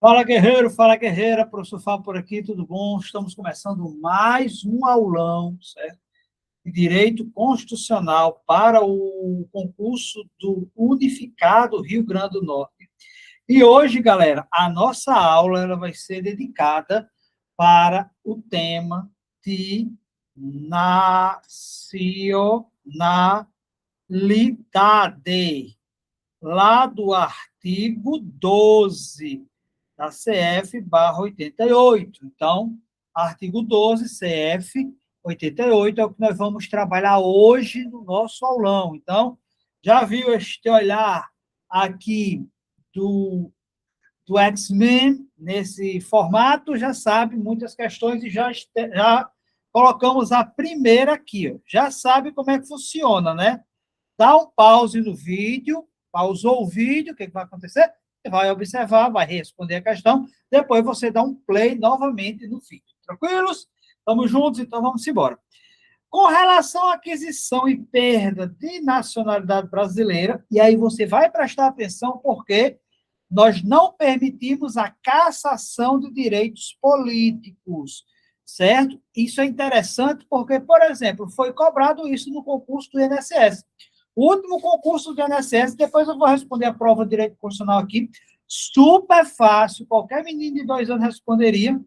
Fala guerreira, professor Fábio por aqui, tudo bom? Estamos começando mais um aulão, certo? De Direito Constitucional para o concurso do Unificado Rio Grande do Norte. E hoje, galera, a nossa aula ela vai ser dedicada para o tema de nacionalidade, lá do artigo 12 da CF/88. Então, artigo 12, CF 88 é o que nós vamos trabalhar hoje no nosso aulão. Então, já viu este olhar aqui do X-Men nesse formato? Já sabe muitas questões e já colocamos a primeira aqui. Ó. Já sabe como é que funciona, né? Dá um pause no vídeo, pausou o vídeo, o que vai acontecer? Você vai observar, vai responder a questão, depois você dá um play novamente no vídeo. Tranquilos? Estamos juntos, então vamos embora. Com relação à aquisição e perda de nacionalidade brasileira, e aí você vai prestar atenção porque nós não permitimos a cassação de direitos políticos, certo? Isso é interessante porque, por exemplo, foi cobrado isso no concurso do INSS. O último concurso do INSS, depois eu vou responder a prova de direito constitucional aqui, super fácil, qualquer menino de 2 anos responderia,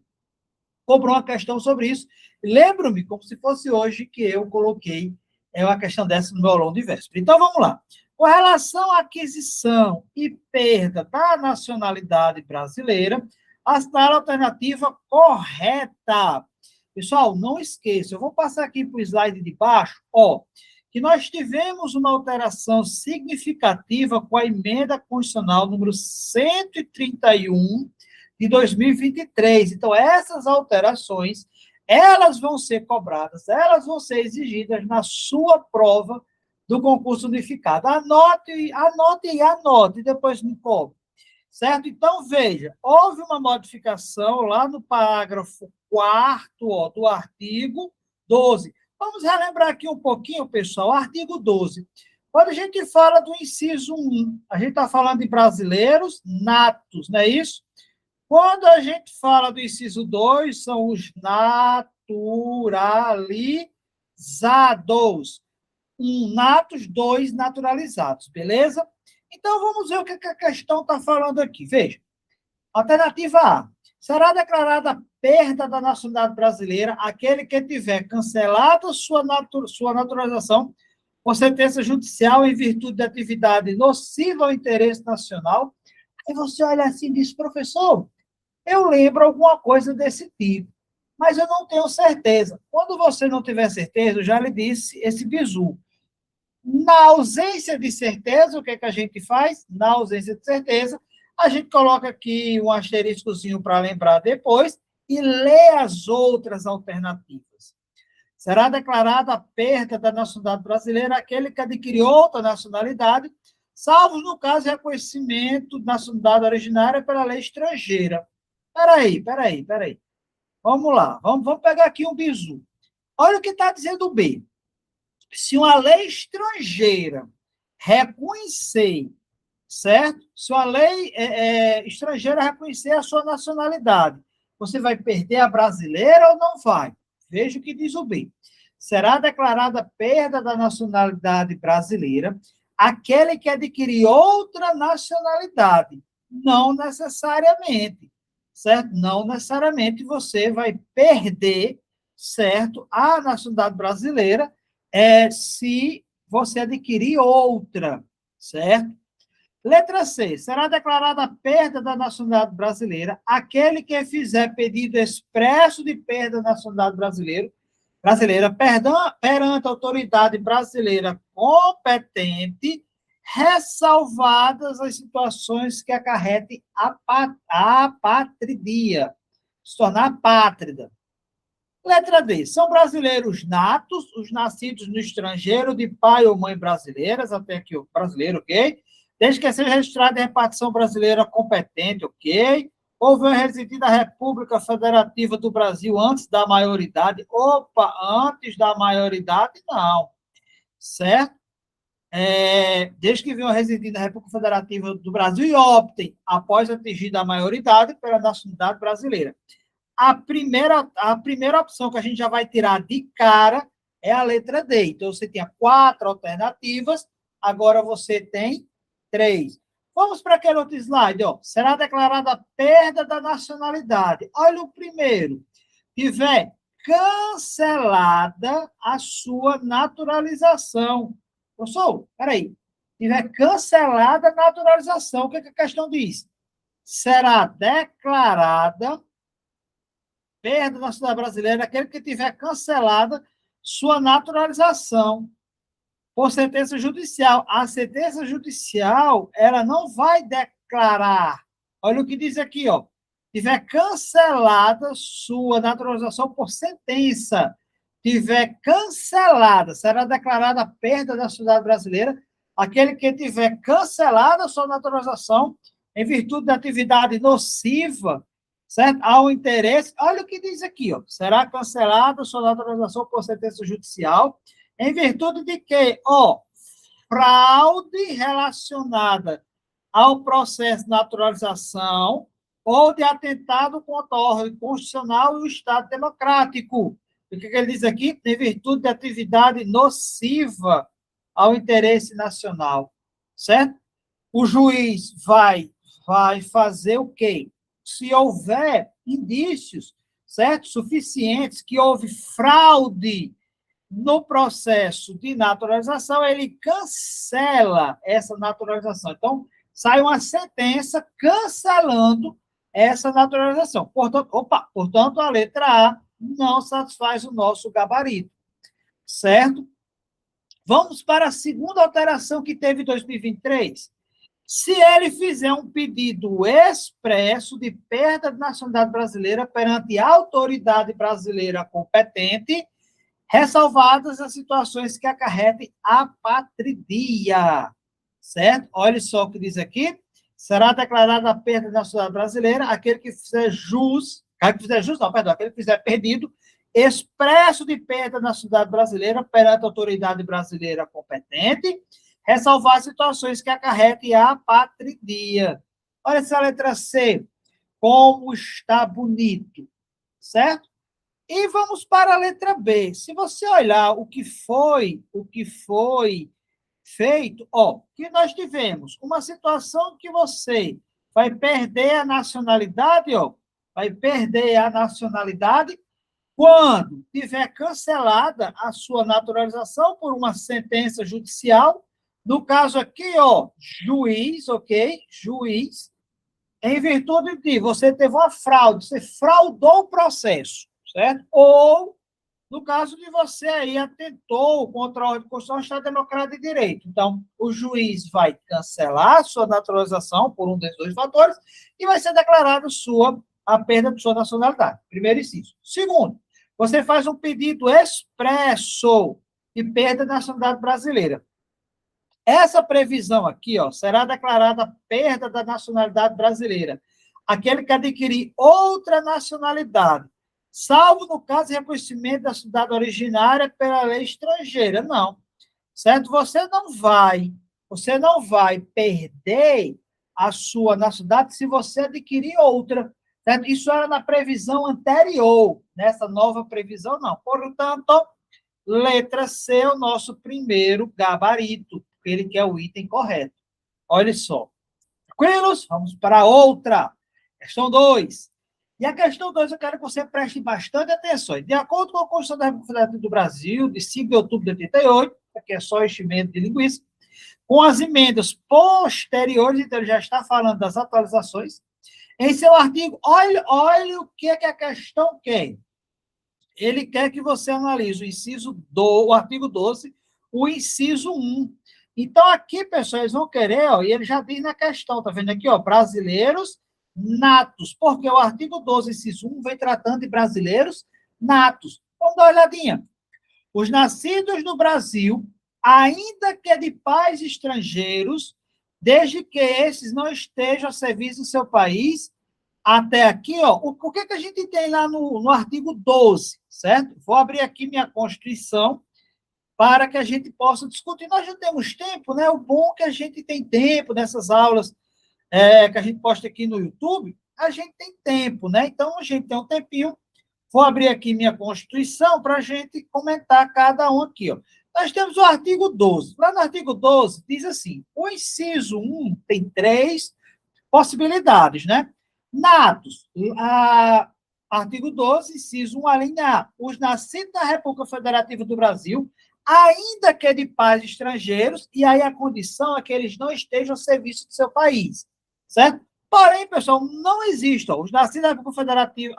cobrou uma questão sobre isso. Lembro-me, como se fosse hoje, que eu coloquei uma questão dessa no meu aulão de véspera. Então, vamos lá. Com relação à aquisição e perda da nacionalidade brasileira, assinale a alternativa correta. Pessoal, não esqueça, eu vou passar aqui para o slide de baixo, que nós tivemos uma alteração significativa com a emenda constitucional número 131 de 2023. Então, essas alterações, elas vão ser cobradas, elas vão ser exigidas na sua prova do concurso unificado. Anote, e depois me cobre. Certo? Então, veja, houve uma modificação lá no parágrafo 4º do artigo 12. Vamos relembrar aqui um pouquinho, pessoal, o artigo 12. Quando a gente fala do inciso 1, a gente está falando de brasileiros natos, não é isso? Quando a gente fala do inciso 2, são os naturalizados. 1, natos, 2, naturalizados, beleza? Então, vamos ver o que a questão está falando aqui. Veja, alternativa A. Será declarada perda da nacionalidade brasileira aquele que tiver cancelado sua naturalização por sentença judicial em virtude de atividade nociva ao interesse nacional. Aí você olha assim e diz, professor, eu lembro alguma coisa desse tipo, mas eu não tenho certeza. Quando você não tiver certeza, eu já lhe disse esse bizu. Na ausência de certeza, o que é que a gente faz? Na ausência de certeza, a gente coloca aqui um asteriscozinho para lembrar depois e lê as outras alternativas. Será declarada a perda da nacionalidade brasileira aquele que adquiriu outra nacionalidade, salvo no caso de reconhecimento da nacionalidade originária pela lei estrangeira. Peraí. Vamos lá, vamos pegar aqui um bizu. Olha o que está dizendo o B. Se uma lei estrangeira reconhecer, certo? Se uma lei estrangeira reconhecer a sua nacionalidade, você vai perder a brasileira ou não vai? Veja o que diz o B. Será declarada perda da nacionalidade brasileira aquele que adquirir outra nacionalidade. Não necessariamente, certo? Não necessariamente você vai perder, certo, a nacionalidade brasileira se você adquirir outra, certo? Letra C. Será declarada a perda da nacionalidade brasileira aquele que fizer pedido expresso de perda da nacionalidade brasileira perante a autoridade brasileira competente, ressalvadas as situações que acarretem a apatridia, se tornar apátrida. Letra D. São brasileiros natos, os nascidos no estrangeiro, de pai ou mãe brasileiras, até aqui o brasileiro, ok? Desde que seja registrado em repartição brasileira competente, ok? Ou venha residir na República Federativa do Brasil antes da maioridade. Opa, antes da maioridade, não. Certo? desde que venham residindo na República Federativa do Brasil e optem, após atingida a maioridade, pela nacionalidade brasileira. A primeira opção que a gente já vai tirar de cara é a letra D. Então, você tinha 4 alternativas, agora você tem 3. Vamos para aquele outro slide. Ó. Será declarada a perda da nacionalidade. Olha o primeiro. Tiver cancelada a sua naturalização. Professor, peraí. Tiver cancelada a naturalização, o que a questão diz? Será declarada perda da nacionalidade brasileira aquele que tiver cancelada sua naturalização por sentença judicial. A sentença judicial, ela não vai declarar. Olha o que diz aqui, ó. Tiver cancelada sua naturalização por sentença, tiver cancelada, será declarada a perda da nacionalidade brasileira aquele que tiver cancelada sua naturalização em virtude da atividade nociva, certo? Ao interesse, olha o que diz aqui, ó, será cancelada sua naturalização por sentença judicial, em virtude de que, ó, fraude relacionada ao processo de naturalização ou de atentado contra a ordem constitucional e o Estado democrático. O que ele diz aqui? Em virtude de atividade nociva ao interesse nacional, certo? O juiz vai fazer o quê? Se houver indícios, certo? Suficientes que houve fraude no processo de naturalização, ele cancela essa naturalização. Então, sai uma sentença cancelando essa naturalização. Portanto, a letra A não satisfaz o nosso gabarito, certo? Vamos para a segunda alteração que teve em 2023. Se ele fizer um pedido expresso de perda de nacionalidade brasileira perante a autoridade brasileira competente, ressalvadas as situações que acarretem apatridia, certo? Olha só o que diz aqui. Será declarada a perda da nacionalidade brasileira aquele que fizer aquele que fizer pedido expresso de perda da nacionalidade brasileira perante a autoridade brasileira competente, ressalvar situações que acarretem a apatridia. Olha essa letra C, como está bonito, certo? E vamos para a letra B. Se você olhar o que foi feito, ó, que nós tivemos uma situação que você vai perder a nacionalidade, ó, vai perder a nacionalidade quando tiver cancelada a sua naturalização por uma sentença judicial. No caso aqui, ó, juiz, ok? Juiz, em virtude de você teve uma fraude, você fraudou o processo, certo? Ou, no caso de você aí atentou contra a ordem constitucional, Estado Democrático de Direito. Então, o juiz vai cancelar a sua naturalização por um desses dois fatores e vai ser declarada a perda de sua nacionalidade. Primeiro inciso. Segundo, você faz um pedido expresso de perda da nacionalidade brasileira. Essa previsão aqui, ó, será declarada a perda da nacionalidade brasileira aquele que adquirir outra nacionalidade, salvo no caso de reconhecimento da cidade originária pela lei estrangeira. Não, certo? Você não vai perder a sua nacionalidade se você adquirir outra, certo? Isso era na previsão anterior, nessa nova previsão não. Portanto, letra C é o nosso primeiro gabarito, porque ele quer o item correto. Olha só. Tranquilos? Vamos para outra. Questão 2. E a questão 2 eu quero que você preste bastante atenção. De acordo com a Constituição da República Federativa do Brasil, de 5 de outubro de 88, que é só enchimento de linguiça, com as emendas posteriores, então ele já está falando das atualizações, em seu artigo, olha o que a questão quer. Ele quer que você analise o artigo 12, o inciso 1. Então, aqui, pessoal, eles vão querer, ó, e ele já diz na questão, tá vendo aqui, ó, brasileiros natos, porque o artigo 12, inciso 1, vem tratando de brasileiros natos. Vamos dar uma olhadinha. Os nascidos no Brasil, ainda que de pais estrangeiros, desde que esses não estejam a serviço do seu país, até aqui, ó, o que a gente tem lá no artigo 12, certo? Vou abrir aqui minha Constituição para que a gente possa discutir. Nós já temos tempo, né? O bom é que a gente tem tempo nessas aulas que a gente posta aqui no YouTube, a gente tem tempo, né? Então, a gente tem um tempinho. Vou abrir aqui minha Constituição para a gente comentar cada um aqui, ó. Nós temos o artigo 12. Lá no artigo 12, diz assim, o inciso 1 tem 3 possibilidades, né? Natos, artigo 12, inciso 1, a linha A. Os nascidos na República Federativa do Brasil, ainda que de pais estrangeiros, e aí a condição é que eles não estejam ao serviço do seu país, certo? Porém, pessoal, não existe, ó, os nascidos da República Federativa,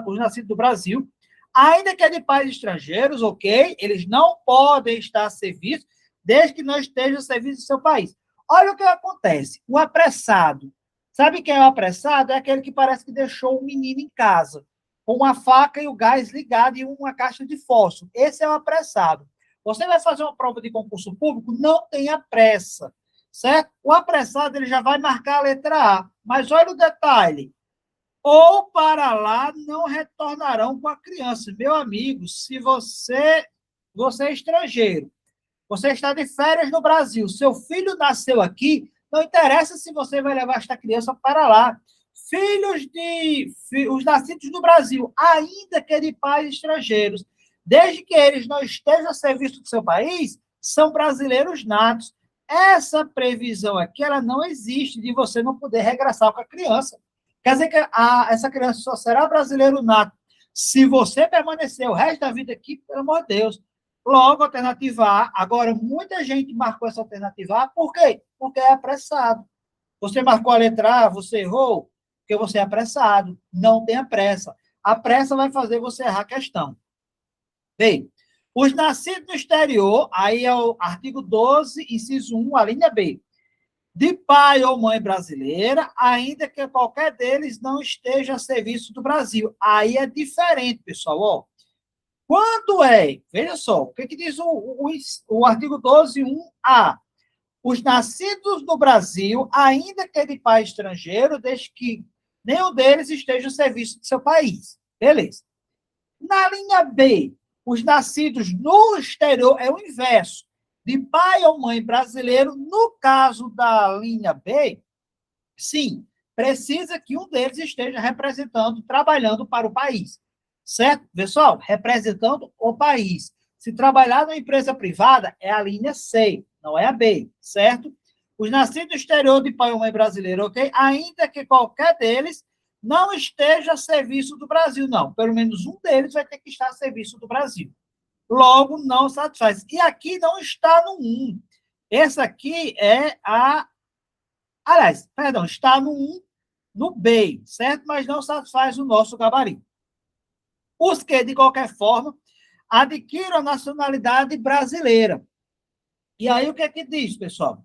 os nascidos do Brasil, ainda que de pais estrangeiros, ok? Eles não podem estar a serviço, desde que não estejam a serviço do seu país. Olha o que acontece. O apressado. Sabe quem é o apressado? É aquele que parece que deixou o menino em casa, com a faca e o gás ligado e uma caixa de fósforo. Esse é o apressado. Você vai fazer uma prova de concurso público, não tenha pressa, certo? O apressado ele já vai marcar a letra A. Mas olha o detalhe. Ou para lá não retornarão com a criança. Meu amigo, se você é estrangeiro, você está de férias no Brasil, seu filho nasceu aqui, não interessa se você vai levar esta criança para lá. Os nascidos no Brasil, ainda que de pais estrangeiros, desde que eles não estejam a serviço do seu país, são brasileiros natos. Essa previsão aqui, ela não existe de você não poder regressar com a criança. Quer dizer que essa criança só será brasileiro nato se você permanecer o resto da vida aqui, pelo amor de Deus. Logo, alternativa A. Agora, muita gente marcou essa alternativa A. Por quê? Porque é apressado. Você marcou a letra A, você errou, porque você é apressado. Não tenha pressa. A pressa vai fazer você errar a questão. Bem, os nascidos no exterior, aí é o artigo 12, inciso 1, a linha B. De pai ou mãe brasileira, ainda que qualquer deles não esteja a serviço do Brasil. Aí é diferente, pessoal. Ó. Quando veja só, o que diz o artigo 12, 1A? Os nascidos no Brasil, ainda que de pai estrangeiro, desde que nenhum deles esteja a serviço do seu país. Beleza. Na linha B, os nascidos no exterior, é o inverso. De pai ou mãe brasileiro, no caso da linha B, sim, precisa que um deles esteja representando, trabalhando para o país. Certo, pessoal? Representando o país. Se trabalhar numa empresa privada, é a linha C, não é a B, certo? Os nascidos no exterior de pai ou mãe brasileiro, ok? Ainda que qualquer deles não esteja a serviço do Brasil, não. Pelo menos um deles vai ter que estar a serviço do Brasil. Logo, não satisfaz. E aqui não está no 1. Essa aqui é a... Aliás, perdão, está no 1, no B, certo? Mas não satisfaz o nosso gabarito. Os que, de qualquer forma, adquiram a nacionalidade brasileira. E aí, o que é que diz, pessoal?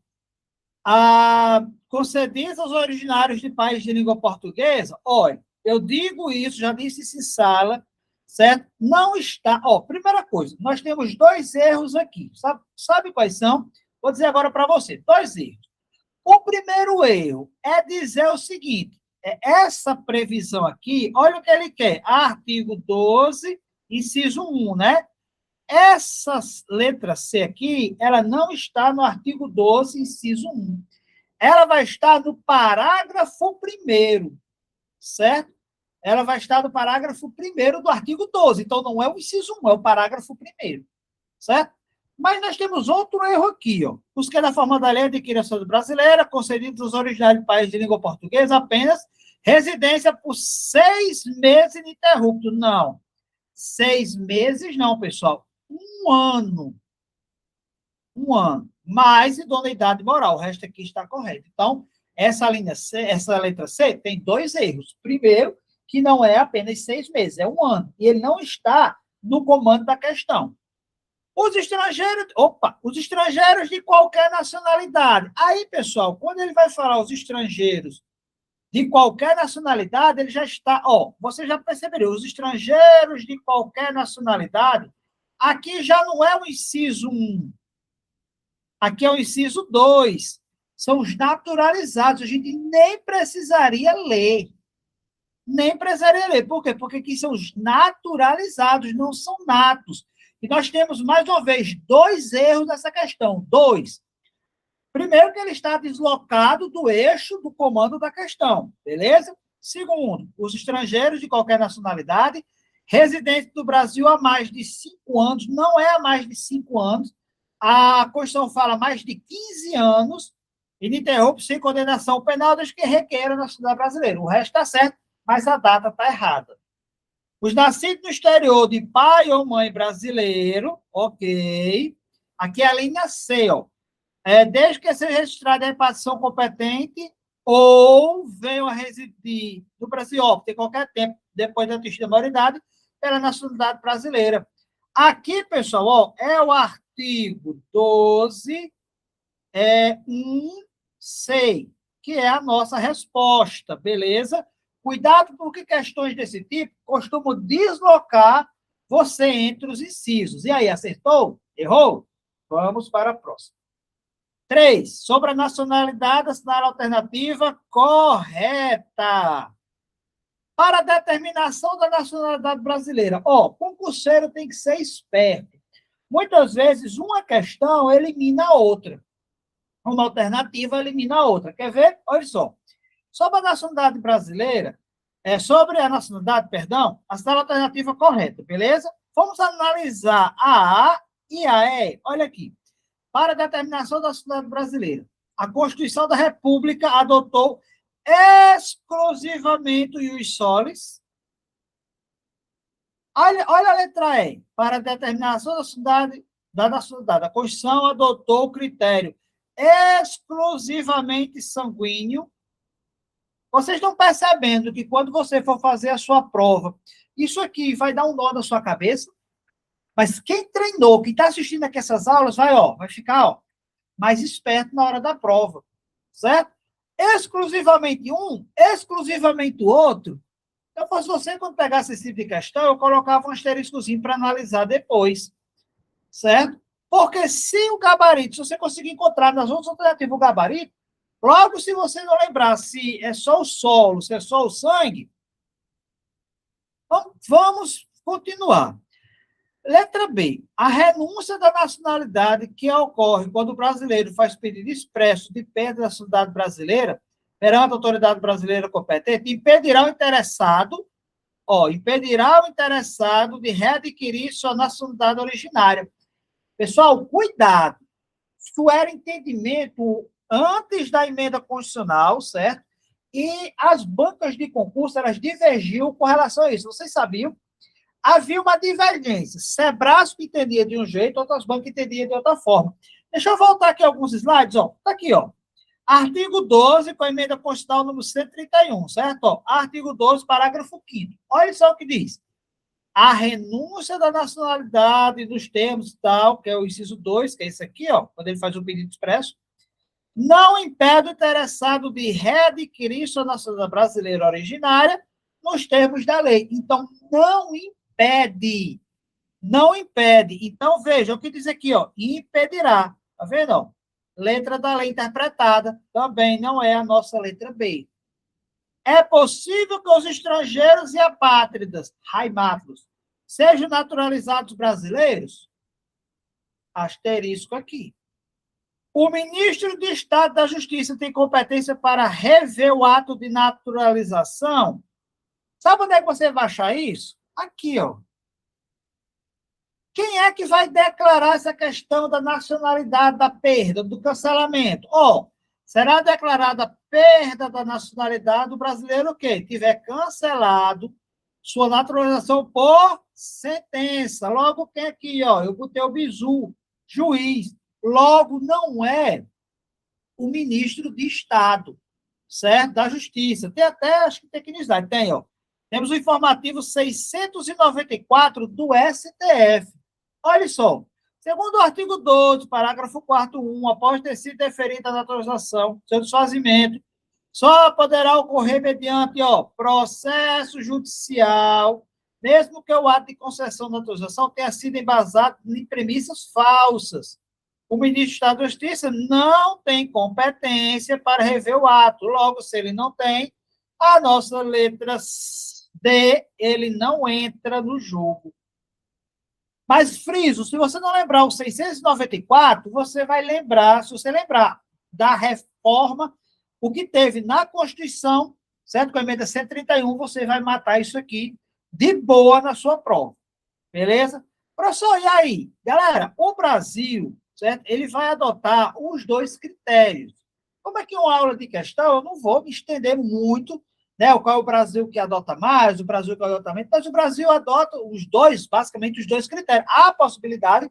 Concedidos aos originários de países de língua portuguesa, olha, eu digo isso, já disse isso em sala, certo? Não está... primeira coisa, nós temos 2 erros aqui. Sabe quais são? Vou dizer agora para você. 2 erros. O primeiro erro é dizer o seguinte, essa previsão aqui, olha o que ele quer, artigo 12, inciso 1, né? Essa letra C aqui, ela não está no artigo 12, inciso 1. Ela vai estar no parágrafo 1º, certo? Ela vai estar no parágrafo 1º do artigo 12. Então, não é o inciso 1, é o parágrafo 1º, certo? Mas nós temos outro erro aqui, ó. Os que da forma da lei adquirem a cidadania brasileira, concedidos aos originários de país de língua portuguesa, apenas residência por 6 meses ininterruptos. Não. 6 meses não, pessoal. 1 ano. 1 ano. Mais idoneidade moral. O resto aqui está correto. Então, essa letra C tem 2 erros. Primeiro, que não é apenas 6 meses, é 1 ano. E ele não está no comando da questão. Os estrangeiros de qualquer nacionalidade. Aí, pessoal, quando ele vai falar os estrangeiros de qualquer nacionalidade, ele já está... você já percebeu, os estrangeiros de qualquer nacionalidade, aqui já não é o inciso 1. Aqui é o inciso 2. São os naturalizados. A gente nem precisaria ler. Nem precisaria ler. Por quê? Porque aqui são os naturalizados, não são natos. E nós temos, mais uma vez, dois erros nessa questão. Dois. Primeiro, que ele está deslocado do eixo do comando da questão, beleza? Segundo, os estrangeiros de qualquer nacionalidade, residentes do Brasil há mais de 5 anos, não é há mais de 5 anos, a Constituição fala mais de 15 anos, ininterrupto, sem condenação penal, desde que requeira a nacionalidade brasileira. O resto está certo, mas a data está errada. Os nascidos no exterior de pai ou mãe brasileiro, ok. Aqui é a linha C, ó. Desde que seja registrado em repartição competente ou venham a residir no Brasil, ó, tem qualquer tempo depois da atingida maioridade, pela nacionalidade brasileira. Aqui, pessoal, ó, é o artigo 12, 1C, que é a nossa resposta, beleza? Cuidado, porque questões desse tipo costumam deslocar você entre os incisos. E aí, acertou? Errou? Vamos para a próxima. 3. Sobre a nacionalidade, assinar a alternativa correta. Para a determinação da nacionalidade brasileira. Ó, concurseiro tem que ser esperto. Muitas vezes, uma questão elimina a outra. Uma alternativa elimina a outra. Quer ver? Olha só. Sobre a nacionalidade brasileira, sobre a nacionalidade, perdão, assinar a alternativa correta, beleza? Vamos analisar a e a E. Olha aqui. Para a determinação da nacionalidade brasileira, a Constituição da República adotou exclusivamente o ius solis. Olha a letra E. Para a determinação da nacionalidade, a Constituição adotou o critério exclusivamente sanguíneo. Vocês estão percebendo que quando você for fazer a sua prova, isso aqui vai dar um nó na sua cabeça? Mas quem treinou, quem está assistindo aqui essas aulas, vai ficar mais esperto na hora da prova, certo? Exclusivamente um, exclusivamente o outro. Então, fosse você, quando pegasse esse tipo de questão, eu colocava um asteriscozinho para analisar depois, certo? Porque se o gabarito, se você conseguir encontrar nas outras alternativas o gabarito, logo, se você não lembrar se é só o solo, se é só o sangue, vamos continuar. Letra B. A renúncia da nacionalidade que ocorre quando o brasileiro faz pedido expresso de perda da nacionalidade brasileira perante a autoridade brasileira competente impedirá o interessado de readquirir sua nacionalidade originária. Pessoal, cuidado. Isso era entendimento antes da emenda constitucional, certo? E as bancas de concurso, elas divergiam com relação a isso. Vocês sabiam? Havia uma divergência. Sebrasco entendia de um jeito, outras bancas entendiam de outra forma. Deixa eu voltar aqui alguns slides, ó. Tá aqui, ó. Artigo 12, com a emenda constitucional número 131, certo? Ó, artigo 12, parágrafo 5º. Olha só o que diz. A renúncia da nacionalidade dos termos tal, que é o inciso 2, que é esse aqui, ó, quando ele faz o pedido expresso, não impede o interessado de readquirir sua nacionalidade brasileira originária nos termos da lei. Então, não impede. Não impede. Então, veja o que diz aqui, ó, impedirá. Tá vendo? Ó? Letra da lei interpretada também não é a nossa letra B. É possível que os estrangeiros e apátridas, raimátulos, sejam naturalizados brasileiros? Asterisco aqui. O ministro de Estado da Justiça tem competência para rever o ato de naturalização? Sabe onde é que você vai achar isso? Aqui, ó. Quem é que vai declarar essa questão da nacionalidade, da perda, do cancelamento? Ó, será declarada a perda da nacionalidade do brasileiro o quê? Tiver cancelado sua naturalização por sentença. Logo, quem aqui, ó? Eu botei o bizu, juiz. Logo, não é o ministro de Estado, certo? Da Justiça. Tem até, acho que tem que dizer, tem, ó. Temos o informativo 694 do STF. Olha só. Segundo o artigo 12, parágrafo 4º, 1, após ter sido deferida a naturalização, seu desfazimento, só poderá ocorrer mediante, ó, processo judicial, mesmo que o ato de concessão da naturalização tenha sido embasado em premissas falsas. O ministro do Estado da Justiça não tem competência para rever o ato. Logo, se ele não tem, a nossa letra D, ele não entra no jogo. Mas, friso, se você não lembrar o 694, você vai lembrar, se você lembrar da reforma, o que teve na Constituição, certo? Com a emenda 131, você vai matar isso aqui de boa na sua prova. Beleza? Professor, e aí? Galera, o Brasil, certo? Ele vai adotar os dois critérios. Como é que uma aula de questão, eu não vou me estender muito, né? Qual é o Brasil que adota mais, o Brasil que adota menos, mas o Brasil adota os dois, basicamente os dois critérios. Há a possibilidade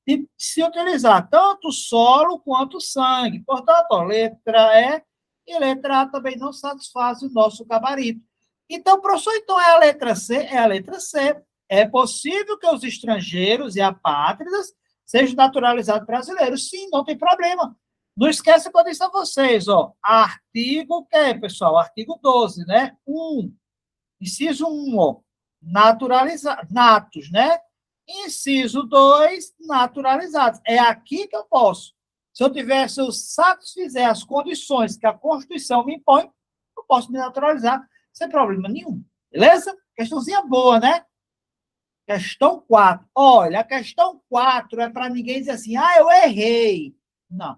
de se utilizar tanto solo quanto sangue. Portanto, a letra E e letra A também não satisfazem o nosso gabarito. Então, professor, então é a letra C? É a letra C. É possível que os estrangeiros e apátridas sejam naturalizados brasileiros. Sim, não tem problema. Não esqueça que eu disse a vocês, ó, artigo que, pessoal? Artigo 12, né? Inciso 1, ó, natos, né? Inciso 2, naturalizados. É aqui que eu posso. Se eu satisfizer as condições que a Constituição me impõe, eu posso me naturalizar sem problema nenhum. Beleza? Questãozinha boa, né? Questão 4. Olha, a questão 4 é para ninguém dizer assim, eu errei. Não.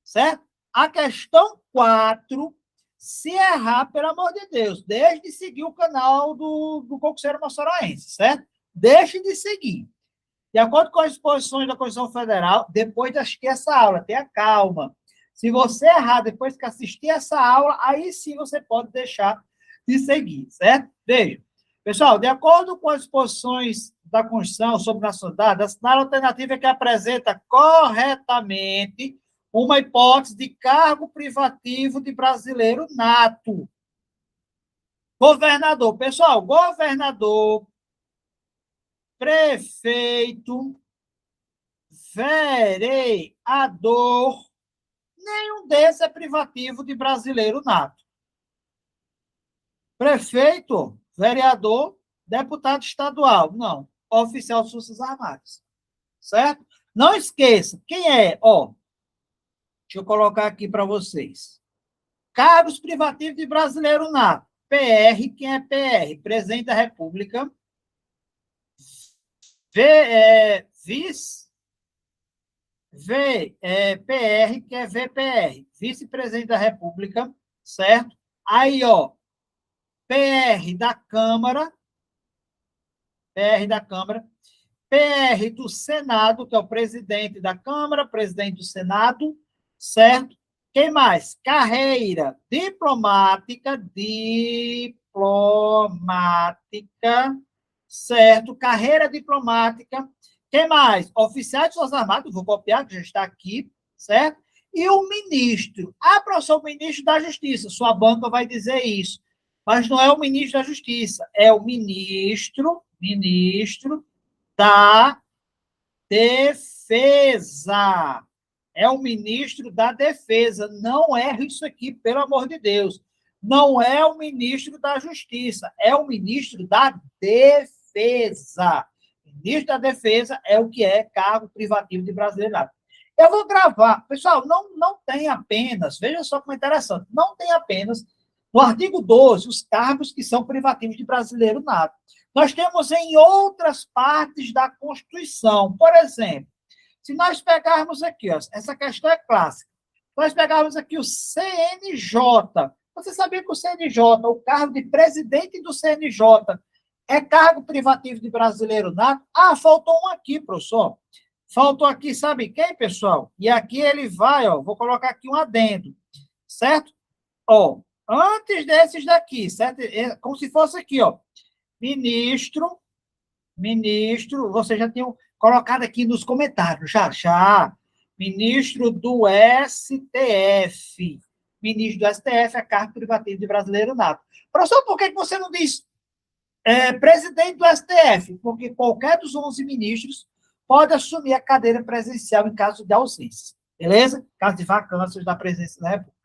Certo? A questão 4, se errar, pelo amor de Deus, deixe de seguir o canal do Concurseiro Moçoroense, certo? Deixe de seguir. De acordo com as disposições da Constituição Federal, depois de assistir essa aula, tenha calma. Se você errar depois que assistir essa aula, aí sim você pode deixar de seguir, certo? Veja. Pessoal, de acordo com as disposições da Constituição sobre nacionalidade, a assinala alternativa é que apresenta corretamente uma hipótese de cargo privativo de brasileiro nato. Governador. Pessoal, governador, prefeito, vereador, nenhum desses é privativo de brasileiro nato. Prefeito, vereador, deputado estadual, não. Oficial das Forças Armadas. Certo? Não esqueça, quem é? Ó, deixa eu colocar aqui para vocês. Cargos privativos de brasileiro nato. PR, quem é PR? Presidente da República. PR, que é VPR, vice-presidente da República, certo? Aí, ó, PR da Câmara, PR do Senado, que é o presidente da Câmara, presidente do Senado, certo? Quem mais? Carreira diplomática, certo? Carreira diplomática. Quem mais? Oficiais de Forças Armadas, vou copiar, que já está aqui, certo? E o ministro. Professor, o ministro da Justiça. Sua banca vai dizer isso. Mas não é o ministro da Justiça, é o ministro da Defesa. É o ministro da Defesa. Não erre isso aqui, pelo amor de Deus. Não é o ministro da Justiça, é o ministro da Defesa. O ministro da Defesa é o que é cargo privativo de brasileiro. Eu vou gravar. Pessoal, não tem apenas, veja só como é interessante, não tem apenas no artigo 12 os cargos que são privativos de brasileiro nato. Nós temos em outras partes da Constituição. Por exemplo, se nós pegarmos aqui, ó, essa questão é clássica, nós pegarmos aqui o CNJ. Você sabia que o CNJ, o cargo de presidente do CNJ, é cargo privativo de brasileiro nato? Faltou um aqui, professor. Faltou aqui, sabe quem, pessoal? E aqui ele vai, ó, vou colocar aqui um adendo, certo? Ó, antes desses daqui, certo? É como se fosse aqui, ó, ministro, você já tinha colocado aqui nos comentários, já. Ministro do STF. Ministro do STF é cargo privativo de brasileiro nato. Professor, por que você não diz presidente do STF? Porque qualquer dos 11 ministros pode assumir a cadeira presidencial em caso de ausência. Beleza? Caso de vacâncias da presidência da República.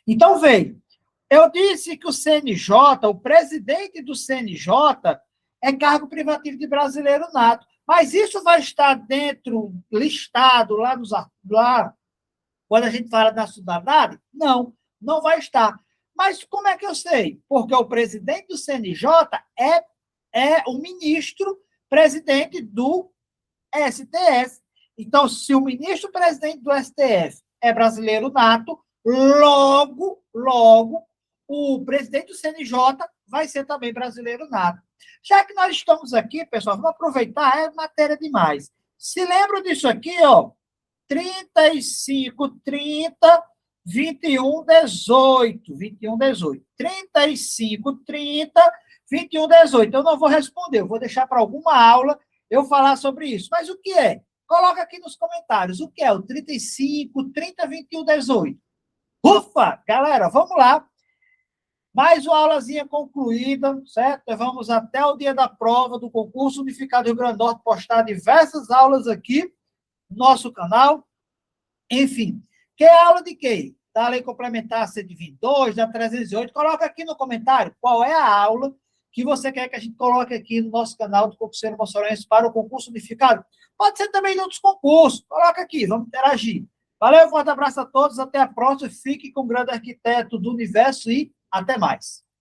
Então, veio. Eu disse que o CNJ, o presidente do CNJ, é cargo privativo de brasileiro nato. Mas isso vai estar dentro, listado lá quando a gente fala da nacionalidade? Não vai estar. Mas como é que eu sei? Porque o presidente do CNJ é o ministro presidente do STF. Então, se o ministro-presidente do STF é brasileiro nato, logo, o presidente do CNJ vai ser também brasileiro nato. Já que nós estamos aqui, pessoal, vamos aproveitar, é matéria demais. Se lembra disso aqui, ó, 35, 30, 21, 18. 21, 18. 35, 30, 21, 18. Eu não vou responder, eu vou deixar para alguma aula eu falar sobre isso. Mas o que é? Coloca aqui nos comentários. O que é o 35, 30, 21, 18? Ufa! Galera, vamos lá. Mais uma aulazinha concluída, certo? Vamos até o dia da prova do concurso unificado do Rio Grande do Norte, postar diversas aulas aqui no nosso canal. Enfim, quer aula de quê? Da Lei Complementar 122, da 308, coloca aqui no comentário qual é a aula que você quer que a gente coloque aqui no nosso canal do Concurseiro Moçorense para o concurso unificado. Pode ser também em outros concursos, coloca aqui, vamos interagir. Valeu, um forte abraço a todos, até a próxima, fique com o grande arquiteto do universo e até mais.